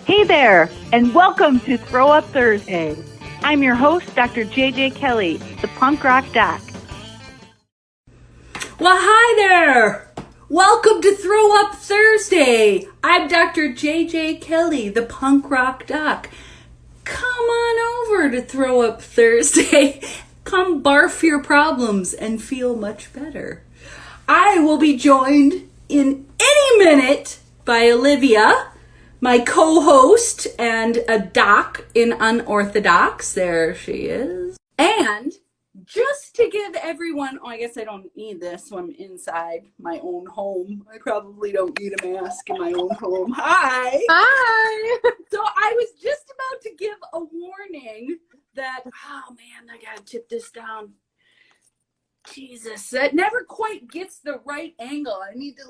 Hey there, and welcome to Throw Up Thursday. I'm your host, Dr. JJ Kelly, the punk rock doc. Well, hi there. Welcome to Throw Up Thursday. I'm Dr. JJ Kelly, the punk rock doc. Come on over to Throw Up Thursday. Come barf your problems and feel much better. I will be joined in any minute by Olivia, my co-host and a doc in Unorthodox. There she is. And just to give everyone, I guess I don't need this when I'm inside my own home. I probably don't need a mask in my own home. Hi. Hi. So I was just about to give a warning that, oh man, I gotta tip this down. Jesus, that never quite gets the right angle. I need to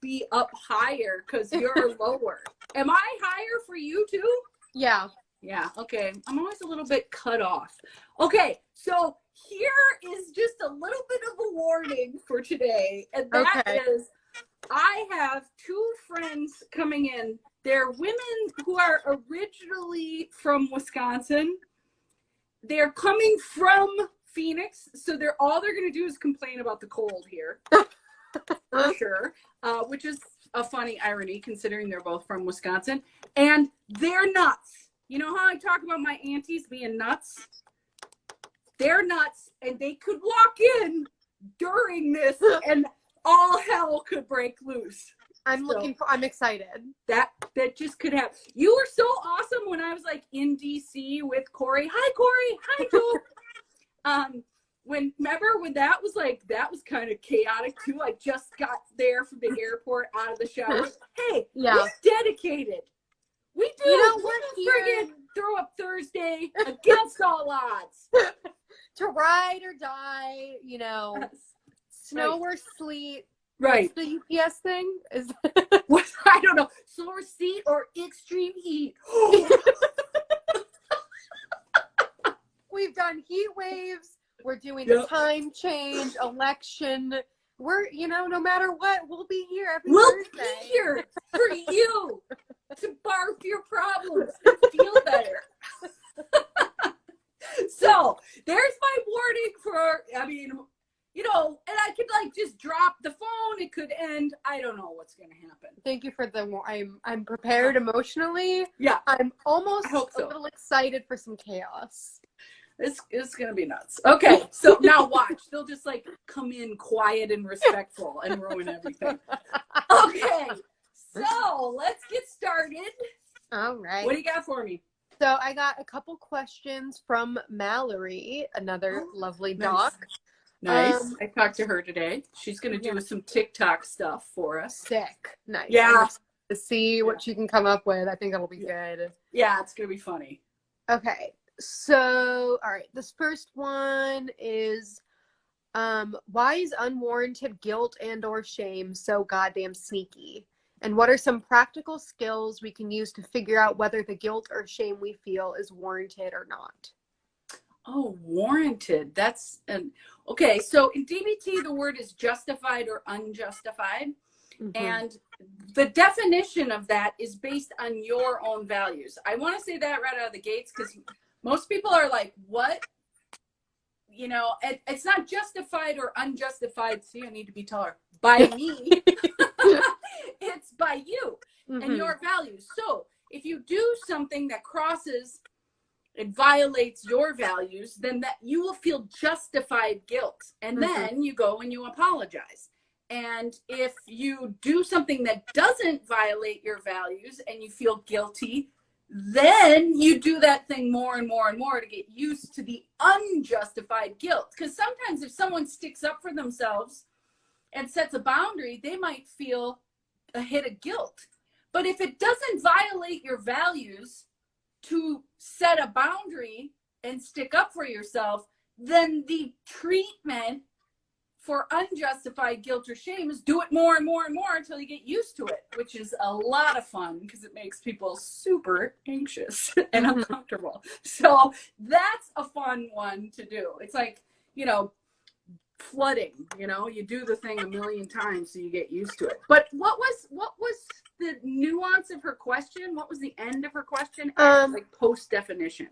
be up higher because you're lower. Am I higher for you too? Yeah. Yeah, okay. I'm always a little bit cut off. Okay, so here is just a little bit of a warning for today. And that is, I have two friends coming in. They're women who are originally from Wisconsin. They're coming from Phoenix, so all they're going to do is complain about the cold here, for sure, which is a funny irony considering they're both from Wisconsin. And they're nuts. You know how I talk about my aunties being nuts? They're nuts, and they could walk in during this, and all hell could break loose. I'm excited. That just could happen. You were so awesome when I was in DC with Corey. Hi, Corey. Hi, Joe. Remember when that was kind of chaotic too? I just got there from the airport out of the shower. Hey, yeah. We're dedicated. We do. We're friggin' Throw Up Thursday against all odds. To ride or die, yes. Snow or sleet. Right. What's the UPS thing? What? I don't know. Snow or sleet or extreme heat. We've done heat waves. We're doing the time change, election. We're, no matter what, we'll be here every Thursday. We'll be here for you to barf your problems and feel better. So there's my warning and I could just drop the phone. It could end. I don't know what's going to happen. Thank you for I'm prepared emotionally. Yeah. I'm almost a little excited for some chaos. It's going to be nuts. Okay, so now watch. They'll just come in quiet and respectful and ruin everything. Okay, so let's get started. All right. What do you got for me? So I got a couple questions from Mallory, another lovely doc. Nice. I talked to her today. She's going to do some TikTok stuff for us. Sick. Nice. Yeah. To see what she can come up with. I think that'll be good. Yeah, it's going to be funny. Okay. So, all right. This first one is, why is unwarranted guilt and or shame so goddamn sneaky? And what are some practical skills we can use to figure out whether the guilt or shame we feel is warranted or not? Oh, warranted. Okay. So in DBT, the word is justified or unjustified. Mm-hmm. And the definition of that is based on your own values. I want to say that right out of the gates because most people are like, what? It's not justified or unjustified. See, I need to be taller. By me. It's by you and your values. So if you do something that crosses and violates your values, then that you will feel justified guilt. And then you go and you apologize. And if you do something that doesn't violate your values and you feel guilty, then you do that thing more and more and more to get used to the unjustified guilt. Because sometimes if someone sticks up for themselves and sets a boundary, they might feel a hit of guilt. But if it doesn't violate your values to set a boundary and stick up for yourself, then the treatment for unjustified guilt or shame is do it more and more and more until you get used to it, which is a lot of fun because it makes people super anxious and uncomfortable. So that's a fun one to do. It's like, flooding, you know, you do the thing a million times so you get used to it. But what was the nuance of her question? What was the end of her question? Like post definition.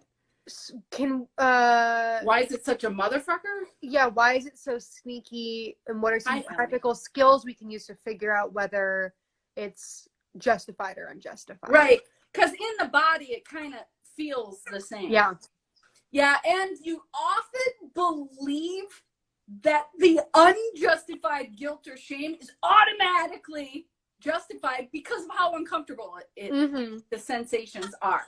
Why is it such a motherfucker? Yeah, why is it so sneaky? And what are some practical skills we can use to figure out whether it's justified or unjustified? Right. Because in the body, it kind of feels the same. Yeah. Yeah. And you often believe that the unjustified guilt or shame is automatically justified because of how uncomfortable the sensations are.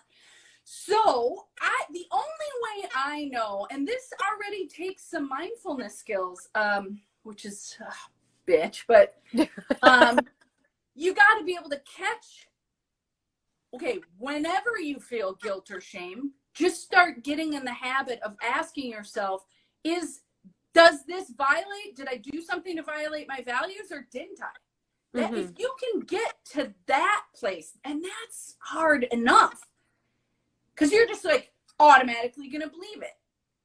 So the only way I know, and this already takes some mindfulness skills, which is bitch, but you got to be able to catch, okay, whenever you feel guilt or shame, just start getting in the habit of asking yourself, does this violate, did I do something to violate my values or didn't I? That if you can get to that place, and that's hard enough, because you're just like automatically going to believe it.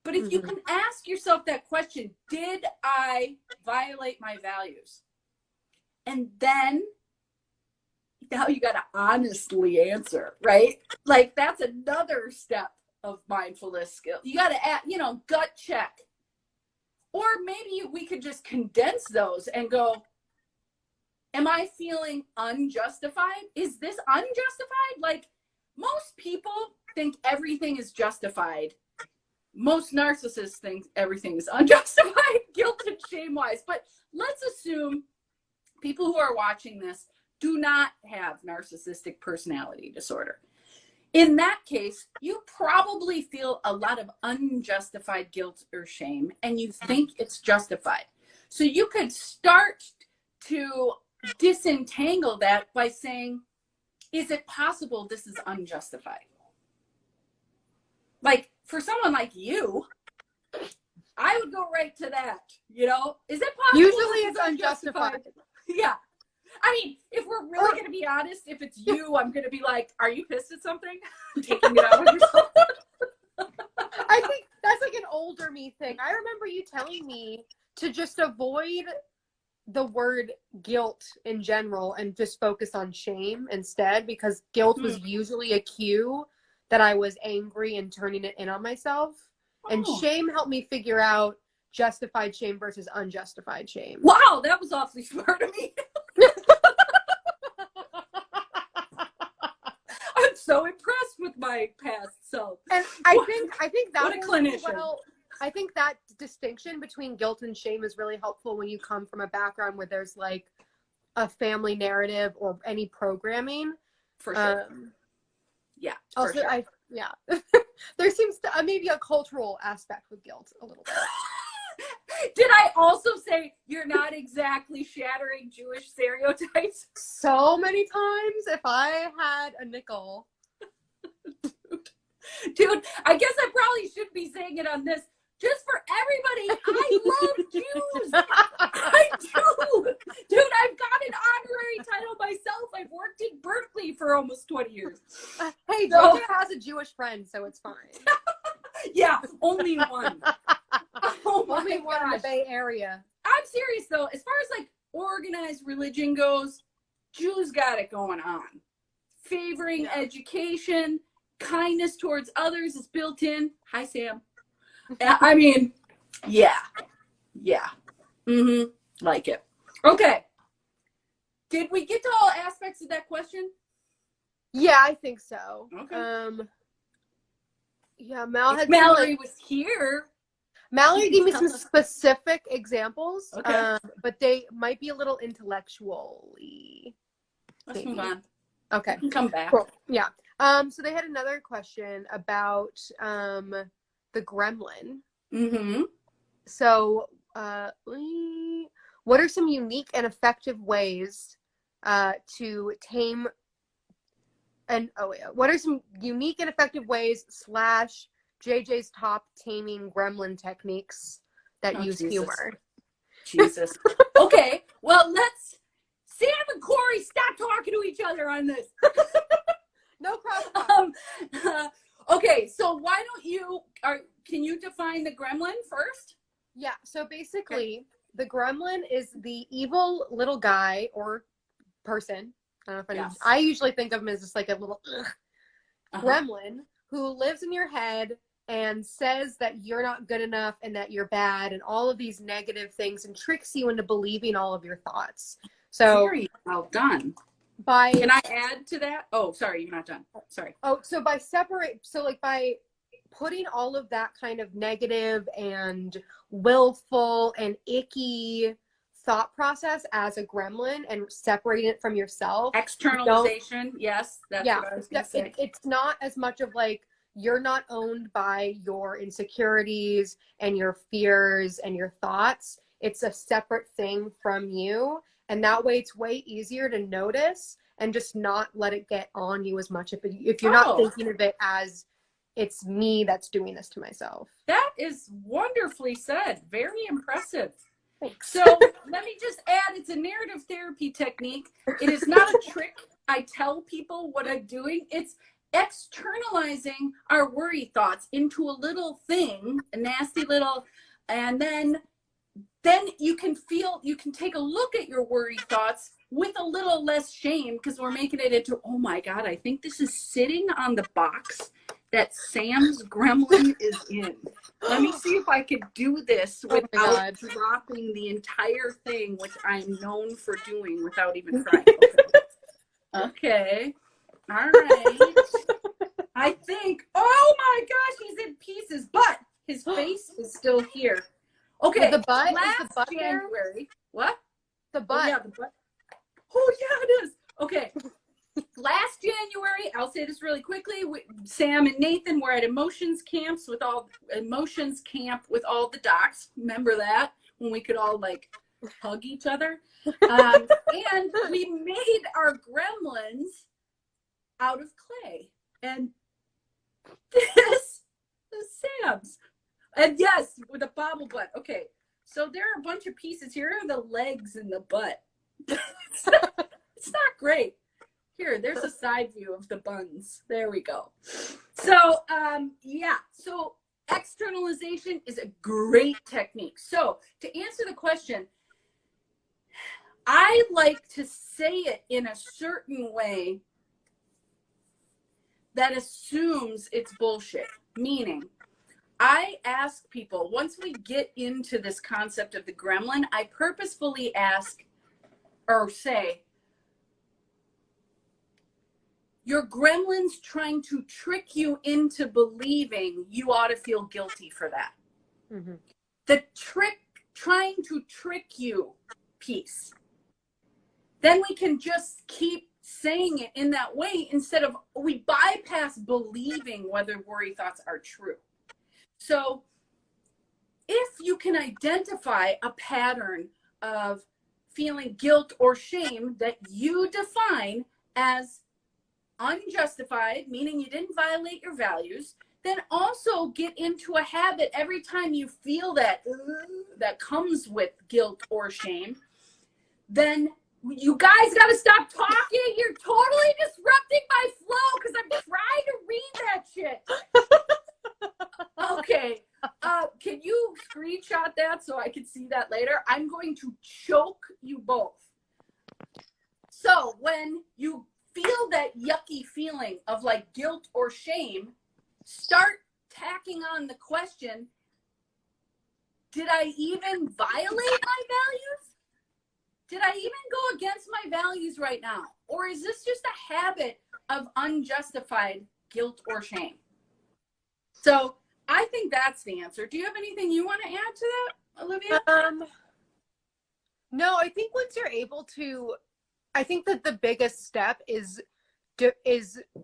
But if you can ask yourself that question, did I violate my values? And then now you got to honestly answer, right? Like that's another step of mindfulness skill. You got to, gut check. Or maybe we could just condense those and go, am I feeling unjustified? Is this unjustified? Like most people think everything is justified. Most narcissists think everything is unjustified, guilt and shame wise. But let's assume people who are watching this do not have narcissistic personality disorder. In that case, you probably feel a lot of unjustified guilt or shame, and you think it's justified. So you could start to disentangle that by saying, is it possible this is unjustified? Like for someone like you, I would go right to that, Is it possible? Usually it's unjustified. Yeah. I mean, if we're really going to be honest, if it's you, I'm going to be like, are you pissed at something? Taking it out on yourself. I think that's like an older me thing. I remember you telling me to just avoid the word guilt in general and just focus on shame instead, because guilt was usually a cue that I was angry and turning it in on myself. And shame helped me figure out justified shame versus unjustified shame. Wow, that was awfully smart of me. I'm so impressed with my past self. And I think that what a clinician. I think that distinction between guilt and shame is really helpful when you come from a background where there's like a family narrative or any programming. For sure. Yeah. Also, sure. There seems to maybe a cultural aspect with guilt a little bit. Did I also say you're not exactly shattering Jewish stereotypes? So many times, if I had a nickel. Dude, I guess I probably shouldn't be saying it on this. Just for everybody, I love Jews. I do. Dude, I've got an honorary title myself. I've worked in Berkeley for almost 20 years. Hey, JJ has a Jewish friend, so it's fine. Yeah, only one. Oh my only one in the Bay Area. I'm serious, though. As far as, like, organized religion goes, Jews got it going on. Favoring education, kindness towards others is built in. Hi, Sam. I mean, yeah. Like it. Okay. Did we get to all aspects of that question? Yeah, I think so. Okay. Yeah, Mallory was here. Mallory gave me some specific examples, okay. But they might be a little intellectually. Let's move on. Okay. Come back. Cool. Yeah. So they had another question about the gremlin. Mm-hmm. So, what are some unique and effective ways to tame? What are some unique and effective ways / JJ's top taming gremlin techniques that use humor? Jesus. Okay. Well, Sam and Corey stop talking to each other on this. No problem. Okay, so why don't can you define the gremlin first? Yeah, so basically, the gremlin is the evil little guy or person. I don't know if Yes. I usually think of him as just like a little Uh-huh. gremlin who lives in your head and says that you're not good enough and that you're bad and all of these negative things and tricks you into believing all of your thoughts. So Very well done. by Can I add to that? Oh, sorry, you're not done. Sorry. so by putting all of that kind of negative and willful and icky thought process as a gremlin and separating it from yourself. Externalization, yes, that's what I was going to say. It's not as much of like, you're not owned by your insecurities and your fears and your thoughts. It's a separate thing from you. And that way it's way easier to notice and just not let it get on you as much if you're not thinking of it as it's me that's doing this to myself. That is wonderfully said. Very impressive. Thanks. So let me just add, it's a narrative therapy technique. It is not a trick. I tell people what I'm doing. It's externalizing our worry thoughts into a little thing, a nasty little, and then you can take a look at your worry thoughts with a little less shame because we're making it into, oh my God, I think this is sitting on the box that Sam's gremlin is in. Let me see if I could do this without dropping the entire thing, which I'm known for doing without even trying. Okay. All right. I think, oh my gosh, he's in pieces, but his face is still here. Okay. Well, the butt, last is the butt January. there? What? The butt. Oh, yeah, the butt. Oh, yeah, it is. Okay. Last January, I'll say this really quickly. Sam and Nathan were at emotions camp with all the docs. Remember that when we could all like hug each other, and we made our gremlins out of clay, and this is Sam's, and yes, with a bobble butt. Okay, so there are a bunch of pieces. Here are the legs and the butt. It's not great. Here, there's a side view of the buns. There we go. So, yeah. So externalization is a great technique. So to answer the question, I like to say it in a certain way that assumes it's bullshit. Meaning, I ask people, once we get into this concept of the gremlin, I purposefully ask or say, your gremlin's trying to trick you into believing you ought to feel guilty for that. Mm-hmm. The trying to trick you piece. Then we can just keep saying it in that way instead of, we bypass believing whether worry thoughts are true. So if you can identify a pattern of feeling guilt or shame that you define as unjustified, meaning you didn't violate your values, then also get into a habit every time you feel that comes with guilt or shame. Then you guys got to stop talking. You're totally disrupting my flow because I'm trying to read that shit. Okay. Can you screenshot that so I can see that later? I'm going to choke you both. So when you feel that yucky feeling of like guilt or shame, start tacking on the question, did I even violate my values? Did I even go against my values right now? Or is this just a habit of unjustified guilt or shame? So I think that's the answer. Do you have anything you want to add to that, Olivia? No, I think once you're able to, I think that the biggest step is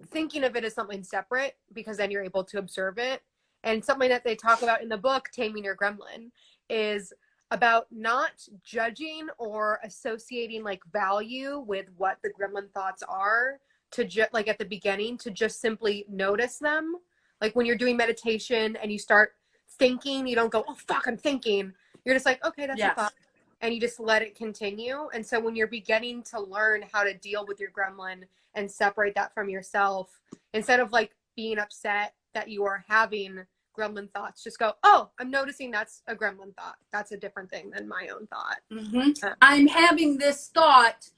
thinking of it as something separate, because then you're able to observe it. And something that they talk about in the book, Taming Your Gremlin, is about not judging or associating like value with what the gremlin thoughts are, to like at the beginning, to just simply notice them. Like when you're doing meditation and you start thinking, you don't go, oh fuck, I'm thinking. You're just like, okay, that's a thought. And you just let it continue. And so when you're beginning to learn how to deal with your gremlin and separate that from yourself, instead of like being upset that you are having gremlin thoughts. Just go, oh, I'm noticing that's a gremlin thought. That's a different thing than my own thought. I'm having this thought.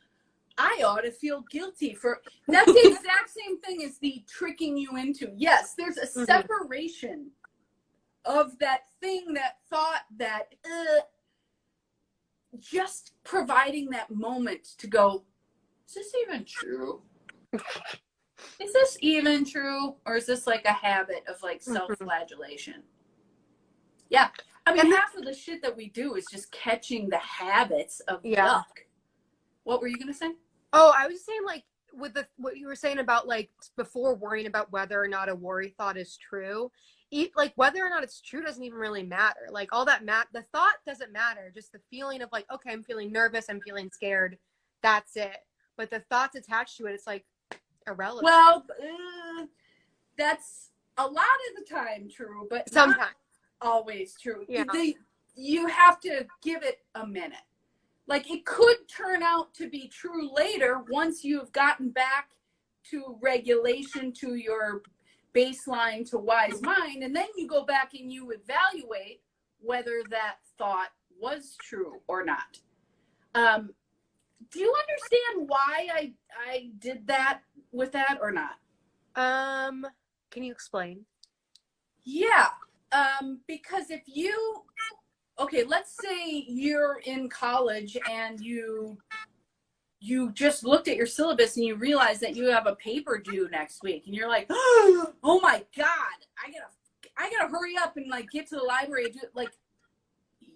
I ought to feel guilty for. That's the exact same thing as the tricking you into. Yes, there's a separation of that thing, that thought, that just providing that moment to go, is this even true? Is this even true? Or is this like a habit of like self-flagellation? Yeah. I mean, half of the shit that we do is just catching the habits of yuck. What were you going to say? Oh, I was just saying, like, with what you were saying about, like, before worrying about whether or not a worry thought is true, like, whether or not it's true doesn't even really matter. Like, all that the thought doesn't matter. Just the feeling of, like, okay, I'm feeling nervous, I'm feeling scared. That's it. But the thoughts attached to it, it's, like, irrelevant. Well, that's a lot of the time true, but sometimes not always true. Yeah. You have to give it a minute. Like, it could turn out to be true later once you've gotten back to regulation, to your baseline, to wise mind, and then you go back and you evaluate whether that thought was true or not. Do you understand why I did that with that or not? Can you explain? Yeah. Because if okay, let's say you're in college and you just looked at your syllabus and you realize that you have a paper due next week and you're like, oh my God, I gotta hurry up and like get to the library and do it. Like,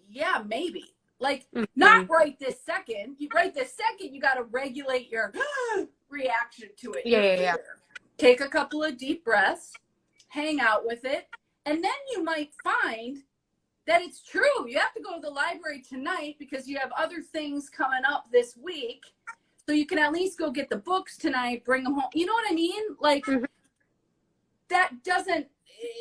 yeah, maybe. Like, not right this second. Right this second, you gotta regulate your reaction to it. Yeah. Take a couple of deep breaths, hang out with it, and then you might find that it's true. You have to go to the library tonight because you have other things coming up this week. So you can at least go get the books tonight, bring them home. You know what I mean? Like, that doesn't,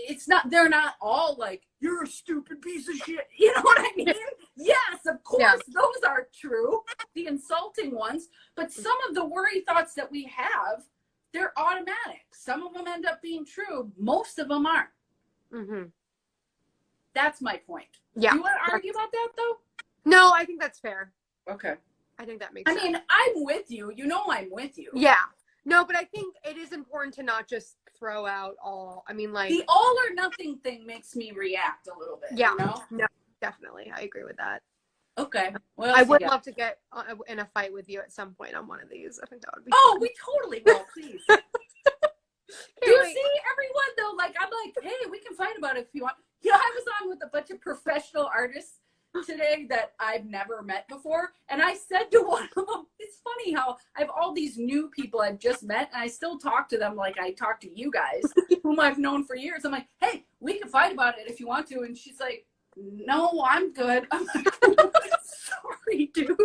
it's not, they're not all like, you're a stupid piece of shit. You know what I mean? Yes, of course, those are true, the insulting ones. But some of the worry thoughts that we have, they're automatic. Some of them end up being true. Most of them aren't. That's my point. Yeah. Do you want to argue about that, though? No, I think that's fair. Okay. I think that makes sense. I mean, I'm with you. You know I'm with you. Yeah. No, but I think it is important to not just throw out all. I mean, like... The all or nothing thing makes me react a little bit, yeah. You know? No, definitely. I agree with that. Okay. I would love to get in a fight with you at some point on one of these. I think that would be fun. Fun. We totally will, please. Do you see everyone, though? Like, I'm like, hey, we can fight about it if you want. You know, I was on with a bunch of professional artists today that I've never met before. And I said to one of them, it's funny how I have all these new people I've just met, and I still talk to them like I talk to you guys, whom I've known for years. I'm like, hey, we can fight about it if you want to. And she's like, no, I'm good. I'm like, sorry, dude.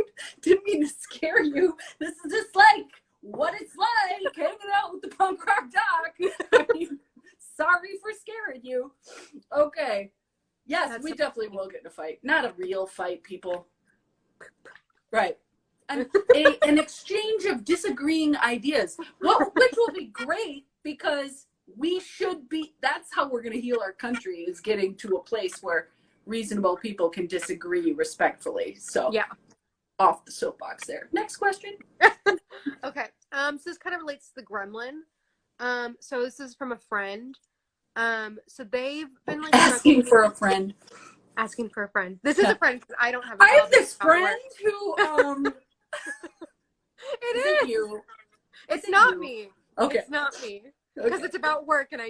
Didn't mean to scare you. This is just like what it's like hanging out with the punk rock doc. I mean, sorry for scaring you. Okay. Yes, we definitely will get in a fight. Not a real fight, people. Right. An exchange of disagreeing ideas. Which will be great because we should be, that's how we're going to heal our country, is getting to a place where reasonable people can disagree respectfully. So yeah, off the soapbox there. Next question. Okay. So this kind of relates to the gremlin. So this is from a friend. So they've been like asking for a friend. Asking for a friend. This is a friend because I don't have. I have this friend who. It is you. It's not me. Okay. It's not me because it's about work and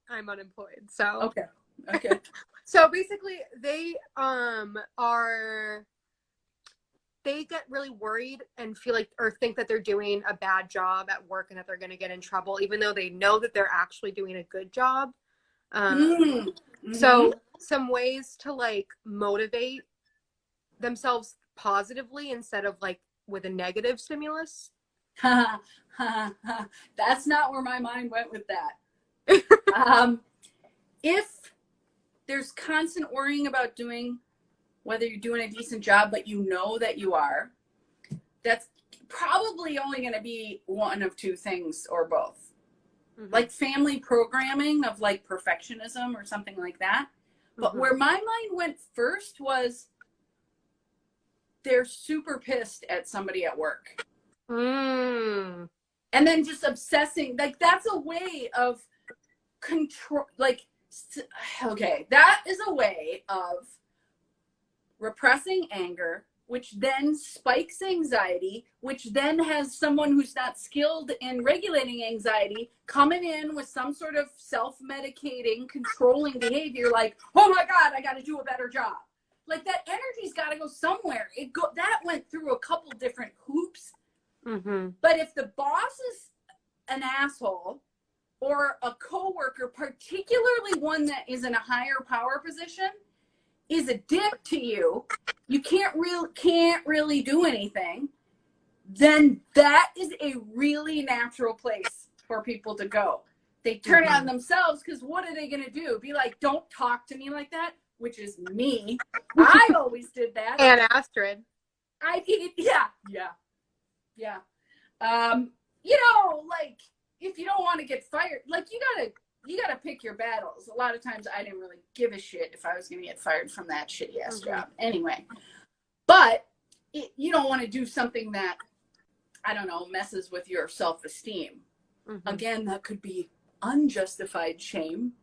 I'm unemployed. So okay. So basically, they get really worried and feel like, or think that they're doing a bad job at work and that they're going to get in trouble, even though they know that they're actually doing a good job. So some ways to like motivate themselves positively instead of like with a negative stimulus. That's not where my mind went with that. If there's constant worrying about whether you're doing a decent job, but you know that you are, that's probably only going to be one of two things or both. like family programming of like perfectionism or something like that. But where my mind went first was they're super pissed at somebody at work. And then just obsessing, like that's a way of control, like, okay, that is a way of repressing anger, which then spikes anxiety, which then has someone who's not skilled in regulating anxiety coming in with some sort of self-medicating, controlling behavior like, oh my God, I got to do a better job. Like that energy's got to go somewhere. That went through a couple different hoops. But if the boss is an asshole or a coworker, particularly one that is in a higher power position, is a dick to you, you can't really do anything, then that is a really natural place for people to go. They turn on themselves because what are they going to do? Be like, don't talk to me like that, which is me. I always did that. And Astrid. Yeah. You know, like if you don't want to get fired, like you gotta pick your battles. A lot of times I didn't really give a shit if I was gonna get fired from that shitty ass job anyway. But you don't want to do something that, I don't know, messes with your self-esteem. Again, that could be unjustified shame.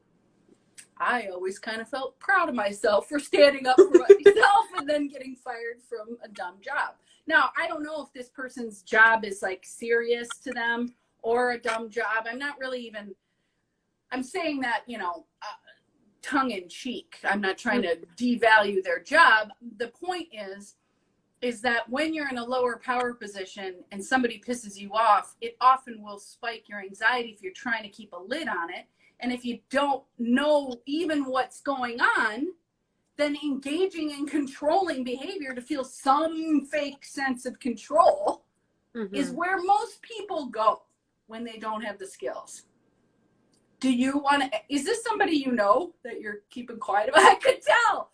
I always kind of felt proud of myself for standing up for myself and then getting fired from a dumb job. Now, I don't know if this person's job is like serious to them or a dumb job. I'm not really even, I'm saying that, you know, tongue in cheek. I'm not trying to devalue their job. The point is that when you're in a lower power position and somebody pisses you off, it often will spike your anxiety if you're trying to keep a lid on it. And if you don't know even what's going on, then engaging in controlling behavior to feel some fake sense of control is where most people go when they don't have the skills. Do you want to, is this somebody you know that you're keeping quiet about? I could tell.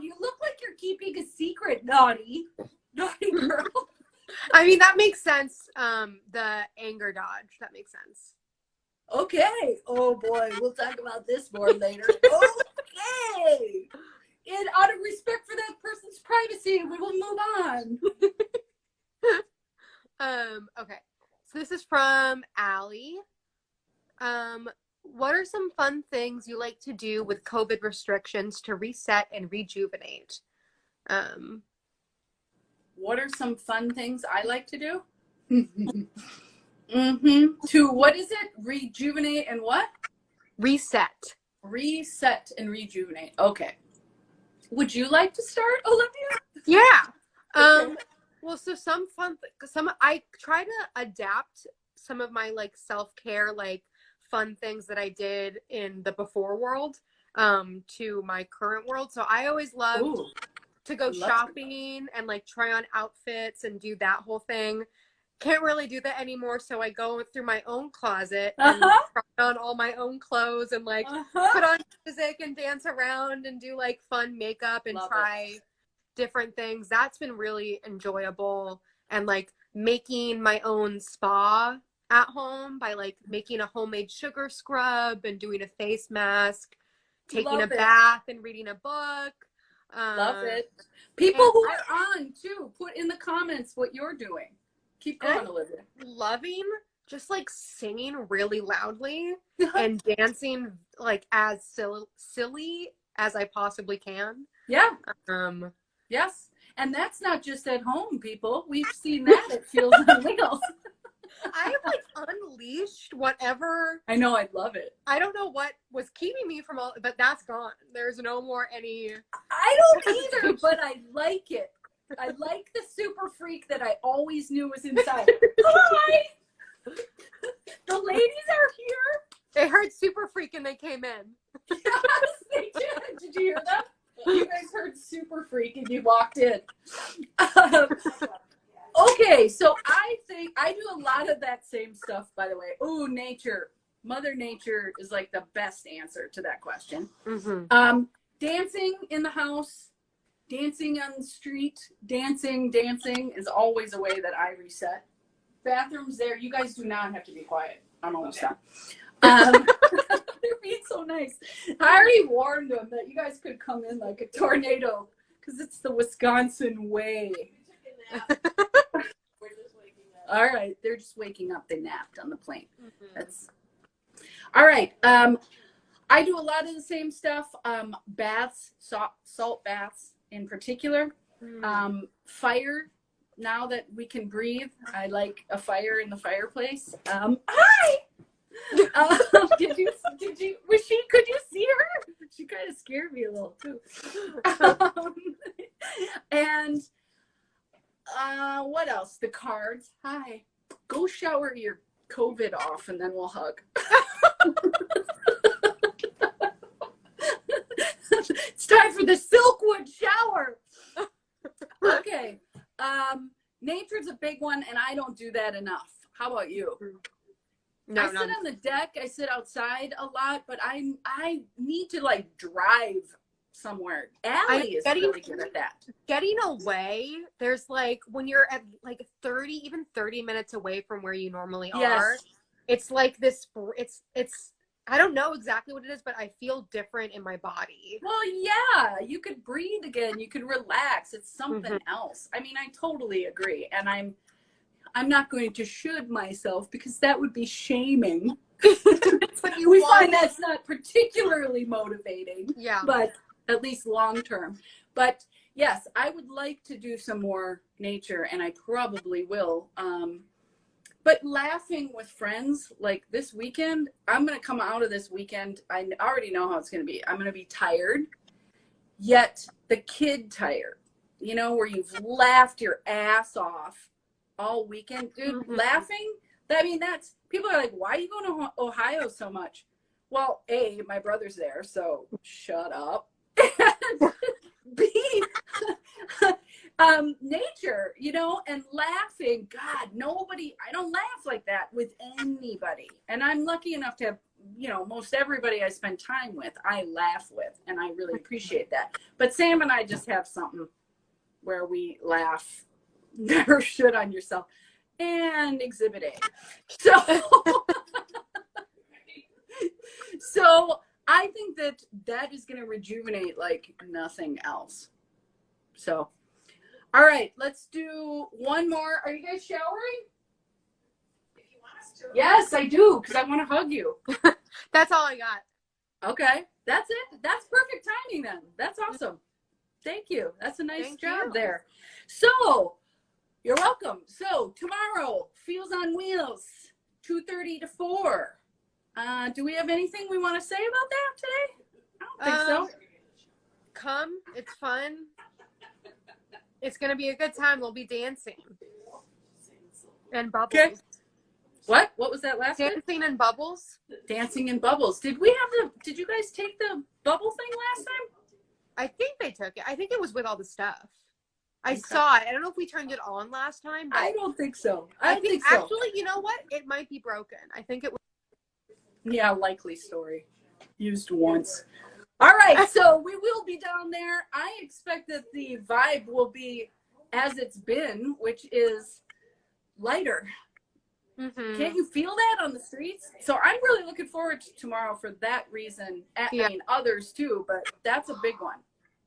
You look like you're keeping a secret, naughty girl. I mean, that makes sense. The anger dodge, that makes sense. Okay. Oh boy, we'll talk about this more later. Okay. And out of respect for that person's privacy, we will move on. Okay. So this is from Allie. What are some fun things you like to do with COVID restrictions to reset and rejuvenate? What are some fun things I like to do? To, what is it? Rejuvenate and what? Reset And rejuvenate. Okay. Would you like to start, Olivia? Yeah. Okay. Well, so I try to adapt some of my like self-care, like fun things that I did in the before world, to my current world. So I always loved to go shopping and like try on outfits and do that whole thing. Can't really do that anymore, so I go through my own closet and try on all my own clothes and like put on music and dance around and do like fun makeup and try different things. That's been really enjoyable. And like making my own spa at home by like making a homemade sugar scrub and doing a face mask, taking a bath and reading a book. Love it. People who are on too, put in the comments what you're doing. Keep going, Olivia. Loving just like singing really loudly and dancing like as silly as I possibly can. Yeah. Yes. And that's not just at home, people. We've seen that at Fields on Wheels. I have like unleashed whatever. I know, I love it. I don't know what was keeping me from all, but that's gone. There's no more any. I don't either, but I like it. I like the super freak that I always knew was inside. Hi! The ladies are here. They heard super freak and they came in. Yes, they did. Did you hear that? You guys heard super freak and you walked in. Okay, so I think I do a lot of that same stuff, by the way. Oh, nature. Mother Nature is like the best answer to that question. Dancing in the house. Dancing on the street, dancing is always a way that I reset. Bathrooms there, you guys do not have to be quiet. I'm almost done. They're being so nice. I already warned them that you guys could come in like a tornado because it's the Wisconsin way. All right, they're just waking up. They napped on the plane. That's all right. I do a lot of the same stuff. Baths, salt baths in particular. Fire. Now that we can breathe, I like a fire in the fireplace. Hi. Could you see her? She kind of scared me a little too. And what else? The cards. Hi. Go shower your COVID off and then we'll hug. It's time for the Silkwood shower. Okay. Nature's a big one, and I don't do that enough. How about you? No, I sit on the deck. I sit outside a lot, but I need to like drive somewhere. Allie is really good at that. Getting away. There's like when you're at like 30 minutes away from where you normally are. It's like this. It's. I don't know exactly what it is, but I feel different in my body. Well, yeah, you could breathe again. You could relax. It's something else. I mean, I totally agree. And I'm not going to should myself because that would be shaming. We find that's not particularly motivating. Yeah. But at least long term. But yes, I would like to do some more nature, and I probably will. But laughing with friends, like this weekend, I'm going to come out of this weekend. I already know how it's going to be. I'm going to be tired, yet the kid tired, you know, where you've laughed your ass off all weekend. Dude, laughing, I mean, that's, people are like, why are you going to Ohio so much? Well, A, my brother's there, so shut up. B, nature, you know, and laughing. God, I don't laugh like that with anybody. And I'm lucky enough to have, you know, most everybody I spend time with, I laugh with, and I really appreciate that. But Sam and I just have something where we laugh. Never should on yourself. And Exhibit A. So I think that is going to rejuvenate like nothing else. So, all right, let's do one more. Are you guys showering? If you want us to. Yes, I do, because I want to hug you. That's all I got. Okay, that's it. That's perfect timing then. That's awesome. Thank you. That's a nice job there. So, you're welcome. So, tomorrow, Feels on Wheels, 2:30 to 4. Do we have anything we want to say about that today? I don't think so. Come. It's fun. It's going to be a good time. We'll be dancing. And bubbles. Okay. What? What was that last one? Dancing and bubbles. Dancing and bubbles. Did you guys take the bubble thing last time? I think they took it. I think it was with all the stuff. I saw it. I don't know if we turned it on last time. But I don't think so. I think so. Actually, you know what? It might be broken. I think it was. Yeah, likely story. Used once. All right, so we will be down there. I expect that the vibe will be as it's been, which is lighter. Can't you feel that on the streets? So I'm really looking forward to tomorrow for that reason. I mean, others too, but that's a big one.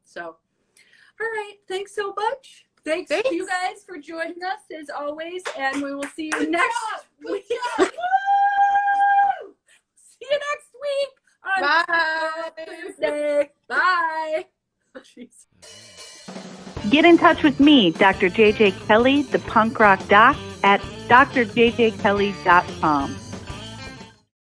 So, all right, thanks so much. Thanks to you guys for joining us as always, and we will see you next week. See you next week. Bye. Thursday. Bye. Jeez. Get in touch with me, Dr. JJ Kelly, the punk rock doc, at drjjkelly.com.